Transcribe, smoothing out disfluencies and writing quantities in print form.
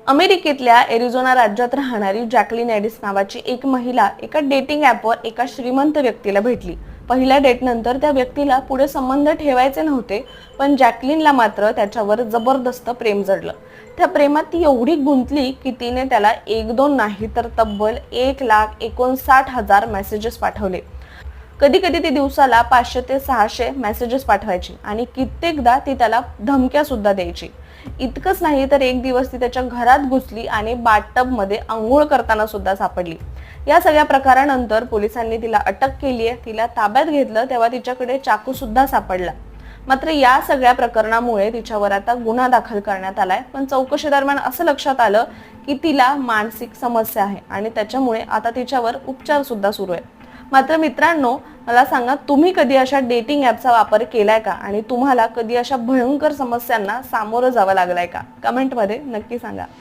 अमेरिकेतल्या एरिझोना राज्यात राहणारी जॅकलिन एडिस नावाची एक महिला एका डेटिंग ॲपवर एका श्रीमंत व्यक्तीला भेटली. पहिल्या डेटनंतर त्या व्यक्तीला पुढे संबंध ठेवायचे नव्हते, पण जॅकलिनला मात्र त्याच्यावर जबरदस्त प्रेम जडलं. त्या प्रेमात ती एवढी गुंतली की तिने त्याला एक दोन नाही तर तब्बल 1,59,000 मेसेजेस पाठवले. कधी कधी ती दिवसाला 500 ते 600 मेसेजेस पाठवायची आणि कित्येकदा ती त्याला धमक्या सुद्धा द्यायची. इतकंच नाही तर एक दिवस ती त्याच्या घरात घुसली आणि बाथटब मध्ये आंघोळ करताना सुद्धा सापडली. या सगळ्या प्रकारानंतर पोलिसांनी तिला अटक केली आहे. तिला ताब्यात घेतलं तेव्हा तिच्याकडे चाकू सुद्धा सापडला. मात्र या सगळ्या प्रकरणामुळे तिच्यावर आता गुन्हा दाखल करण्यात आलाय. पण चौकशी दरम्यान असं लक्षात आलं की तिला मानसिक समस्या आहे आणि त्याच्यामुळे आता तिच्यावर उपचार सुद्धा सुरू आहे. मात्र मित्रांनो, मला सांगा, तुम्ही कधी अशा डेटिंग ॲपचा वापर केलाय का आणि तुम्हाला कधी अशा भयंकर समस्यांना सामोरं जावं लागलंय का? कमेंटमध्ये नक्की सांगा.